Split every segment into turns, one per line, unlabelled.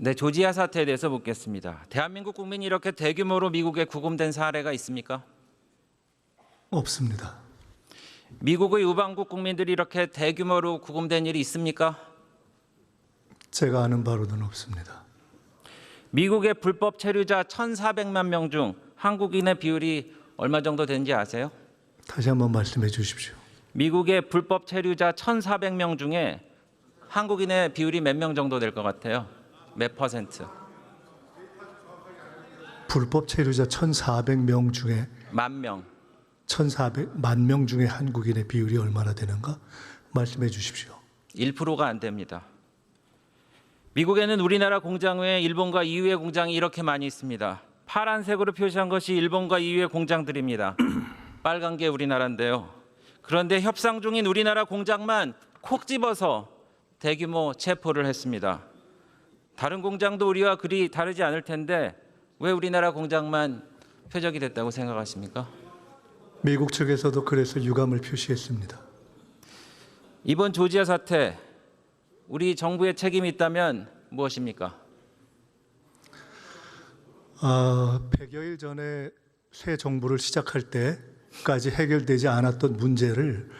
네, 조지아 사태에 대해서 묻겠습니다. 대한민국 국민이 이렇게 대규모로 미국에 구금된 사례가 있습니까?
없습니다.
미국의 우방국 국민들이 이렇게 대규모로 구금된 일이 있습니까?
제가 아는 바로는 없습니다.
미국의 불법 체류자 1,400만 명 중 한국인의 비율이 얼마 정도 되는지 아세요?
다시 한번 말씀해 주십시오.
미국의 불법 체류자 1,400명 중에 한국인의 비율이 몇 명 정도 될 것 같아요? 몇 퍼센트?
불법 체류자 1,400명 중에
만 명.
1,400만 명 중에 한국인의 비율이 얼마나 되는가 말씀해 주십시오.
1%가 안 됩니다. 미국에는 우리나라 공장 외에 일본과 EU의 공장이 이렇게 많이 있습니다. 파란색으로 표시한 것이 일본과 EU의 공장들입니다. 빨간 게 우리나라인데요. 그런데 협상 중인 우리나라 공장만 콕 집어서 대규모 체포를 했습니다. 다른 공장도 우리와 그리 다르지 않을 텐데 왜 우리나라 공장만 표적이 됐다고 생각하십니까?
미국 측에서도 그래서 유감을 표시했습니다.
이번 조지아 사태, 우리 정부의 책임이 있다면 무엇입니까?
100여일 전에 새 정부를 시작할 때까지 해결되지 않았던 문제를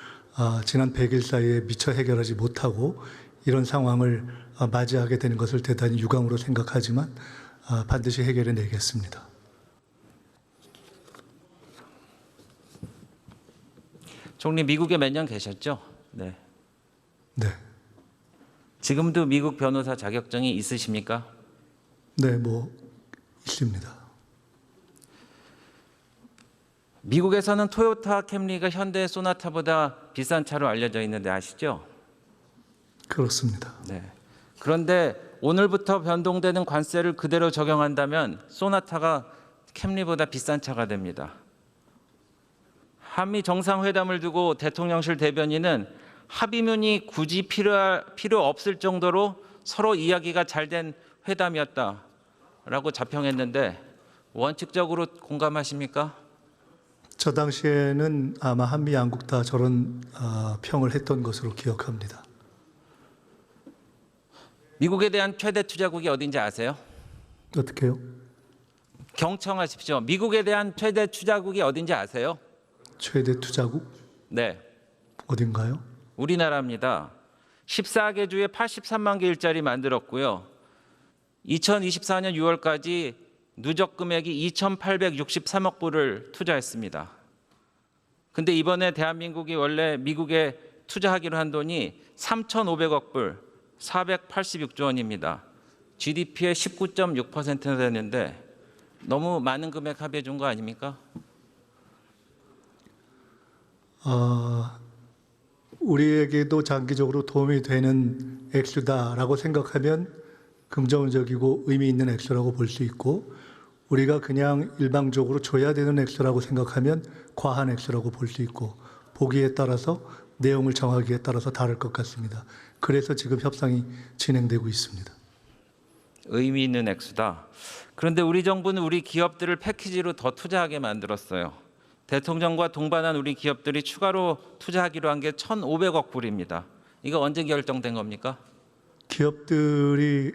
지난 100일 사이에 미처 해결하지 못하고 이런 상황을 맞이하게 되는 것을 대단히 유감으로 생각하지만 반드시 해결해 내겠습니다.
총리 미국에 몇 년 계셨죠? 네.
네.
지금도 미국 변호사 자격증이 있으십니까?
네, 있습니다.
미국에서는 토요타 캠리가 현대 소나타보다 비싼 차로 알려져 있는데 아시죠?
그렇습니다.
네. 그런데 오늘부터 변동되는 관세를 그대로 적용한다면 소나타가 캠리보다 비싼 차가 됩니다. 한미 정상회담을 두고 대통령실 대변인은 합의문이 굳이 필요 없을 정도로 서로 이야기가 잘 된 회담이었다라고 자평했는데 원칙적으로 공감하십니까?
저 당시에는 아마 한미 양국 다 저런 평을 했던 것으로 기억합니다.
미국에 대한 최대 투자국이 어딘지 아세요?
어떻게요?
경청하십시오. 미국에 대한 최대 투자국이 어딘지 아세요?
최대 투자국?
네.
어딘가요?
우리나라입니다. 14개 주에 83만 개 일자리 만들었고요. 2024년 6월까지 누적 금액이 2,863억 불을 투자했습니다. 근데 이번에 대한민국이 원래 미국에 투자하기로 한 돈이 3,500억 불, 486조 원입니다. GDP의 19.6%나 되는데 너무 많은 금액 합의해 준 거 아닙니까?
우리에게도 장기적으로 도움이 되는 액수다라고 생각하면 긍정적이고 의미 있는 액수라고 볼 수 있고 우리가 그냥 일방적으로 줘야 되는 액수라고 생각하면 과한 액수라고 볼 수 있고 보기에 따라서 내용을 정하기에 따라서 다를 것 같습니다. 그래서 지금 협상이 진행되고 있습니다.
의미 있는 액수다. 그런데 우리 정부는 우리 기업들을 패키지로 더 투자하게 만들었어요. 대통령과 동반한 우리 기업들이 추가로 투자하기로 한 게 1,500억 불입니다. 이거 언제 결정된 겁니까?
기업들이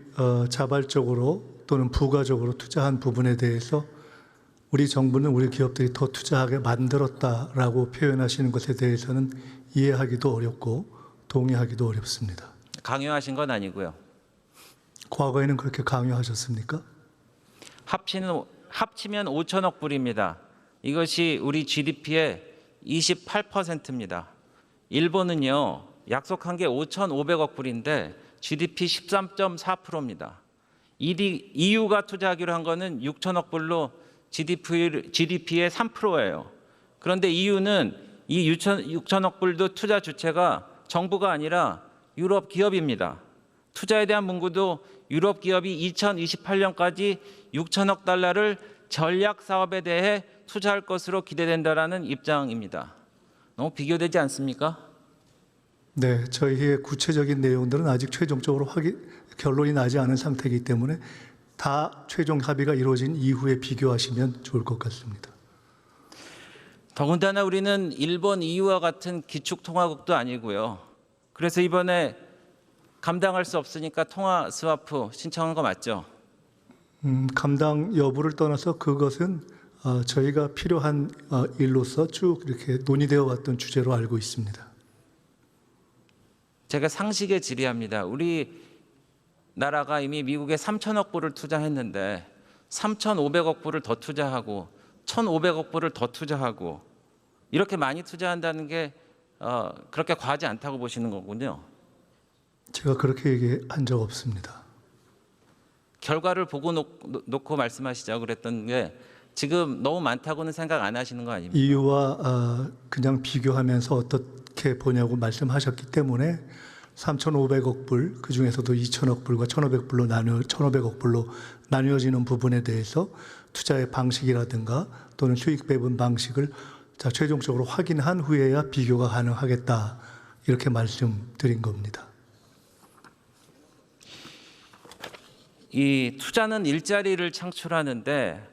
자발적으로 또는 부가적으로 투자한 부분에 대해서 우리 정부는 우리 기업들이 더 투자하게 만들었다라고 표현하시는 것에 대해서는 이해하기도 어렵고 동의하기도 어렵습니다.
강요하신 건 아니고요.
과거에는 그렇게 강요하셨습니까?
합치면 5천억 불입니다. 이것이 우리 GDP의 28%입니다. 일본은요, 약속한 게 5,500억 불인데 GDP 13.4%입니다. EU가 투자하기로 한 거는 6천억 불로 GDP의 3%예요. 그런데 EU는 이 6천억 불도 투자 주체가 정부가 아니라 유럽 기업입니다. 투자에 대한 문구도 유럽 기업이 2028년까지 6천억 달러를 전략 사업에 대해 투자할 것으로 기대된다라는 입장입니다. 너무 비교되지 않습니까?
네, 저희의 구체적인 내용들은 아직 최종적으로 결론이 나지 않은 상태이기 때문에 다 최종 합의가 이루어진 이후에 비교하시면 좋을 것 같습니다.
더군다나 우리는 일본, EU와 같은 기축통화국도 아니고요. 그래서 이번에 감당할 수 없으니까 통화 스와프 신청한 거 맞죠?
감당 여부를 떠나서 그것은 저희가 필요한 일로서 쭉 이렇게 논의되어 왔던 주제로 알고 있습니다.
제가 상식에 질의합니다. 우리 나라가 이미 미국에 3천억 불을 투자했는데 3,500억 불을 더 투자하고 1,500억 불을 더 투자하고 이렇게 많이 투자한다는 게 그렇게 과하지 않다고 보시는 거군요.
제가 그렇게 얘기한 적 없습니다.
결과를 보고 놓고 말씀하시자고 그랬던 게 지금 너무 많다고는 생각 안 하시는 거 아닙니까?
이유와 그냥 비교하면서 어떻게 보냐고 말씀하셨기 때문에 3,500억 불, 그중에서도 2천억 불과 1,500억 불로 나뉘어지는 부분에 대해서 투자의 방식이라든가 또는 수익 배분 방식을 최종적으로 확인한 후에야 비교가 가능하겠다 이렇게 말씀드린 겁니다.
이 투자는 일자리를 창출하는데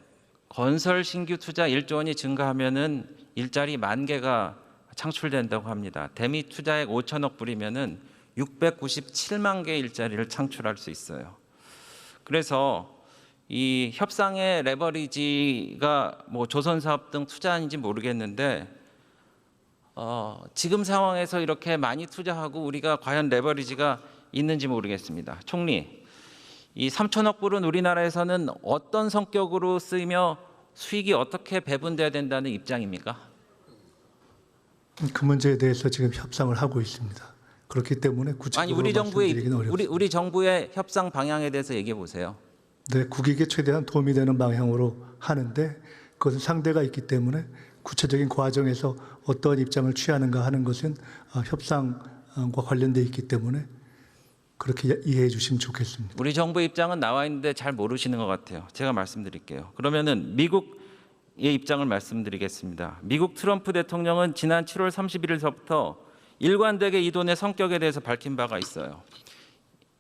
건설 신규 투자 1조 원이 증가하면은 일자리 10,000개가 창출된다고 합니다. 대미 투자액 5천억 불이면은 697만 개 일자리를 창출할 수 있어요. 그래서 이 협상의 레버리지가 뭐 조선사업 등 투자인지 모르겠는데 지금 상황에서 이렇게 많이 투자하고 우리가 과연 레버리지가 있는지 모르겠습니다. 총리, 이 3천억 불은 우리나라에서는 어떤 성격으로 쓰이며 수익이 어떻게 배분돼야 된다는 입장입니까?
그 문제에 대해서 지금 협상을 하고 있습니다. 그렇기 때문에 구체적으로 말씀드리기는 어렵습니다.
우리 정부의 협상 방향에 대해서 얘기해 보세요.
네, 국익에 최대한 도움이 되는 방향으로 하는데 그것은 상대가 있기 때문에 구체적인 과정에서 어떠한 입장을 취하는가 하는 것은 협상과 관련돼 있기 때문에 그렇게 이해해 주시면 좋겠습니다.
우리 정부 입장은 나와 있는데 잘 모르시는 것 같아요. 제가 말씀드릴게요. 그러면은 미국의 입장을 말씀드리겠습니다. 미국 트럼프 대통령은 지난 7월 31일서부터 일관되게 이 돈의 성격에 대해서 밝힌 바가 있어요.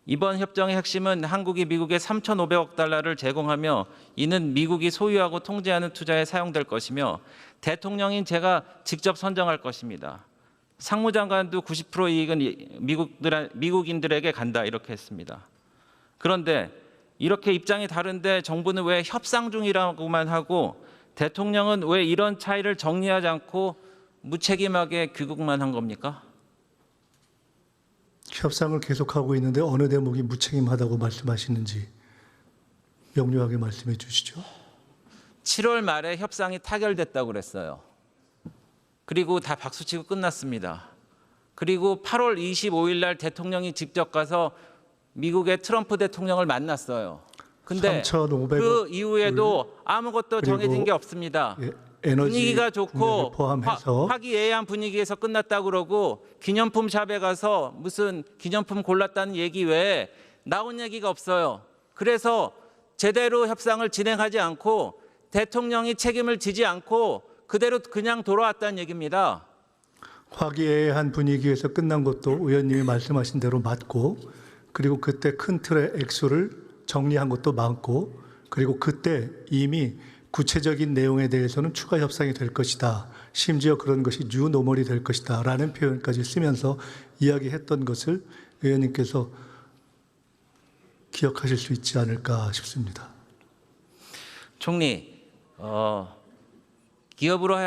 이번 협정의 핵심은 한국이 미국에 3,500억 달러를 제공하며 이는 미국이 소유하고 통제하는 투자에 사용될 것이며 대통령인 제가 직접 선정할 것입니다. 상무장관도 90% 이익은 미국인들에게 간다 이렇게 했습니다. 그런데 이렇게 입장이 다른데 정부는 왜 협상 중이라고만 하고 대통령은 왜 이런 차이를 정리하지 않고 무책임하게 귀국만 한 겁니까?
협상을 계속하고 있는데 어느 대목이 무책임하다고 말씀하시는지 명료하게 말씀해 주시죠.
7월 말에 협상이 타결됐다고 그랬어요. 그리고 다 박수치고 끝났습니다. 그리고 8월 25일 날 대통령이 직접 가서 미국의 트럼프 대통령을 만났어요. 근데
3,500억
그 이후에도 아무것도 정해진 게 없습니다.
에너지
분위기가 좋고
포함해서
화기애애한 분위기에서 끝났다고 그러고 기념품 샵에 가서 무슨 기념품 골랐다는 얘기 외에 나온 얘기가 없어요. 그래서 제대로 협상을 진행하지 않고 대통령이 책임을 지지 않고 그대로 그냥 돌아왔다는 얘기입니다.
화기애애한 분위기에서 끝난 것도 의원님이 말씀하신 대로 맞고 그리고 그때 큰 틀의 액수를 정리한 것도 맞고 그리고 그때 이미 구체적인 내용에 대해서는 추가 협상이 될 것이다. 심지어 그런 것이 뉴 노멀이 될 것이다. 라는 표현까지 쓰면서 이야기했던 것을 의원님께서 기억하실 수 있지 않을까 싶습니다.
총리, 기업으로 하여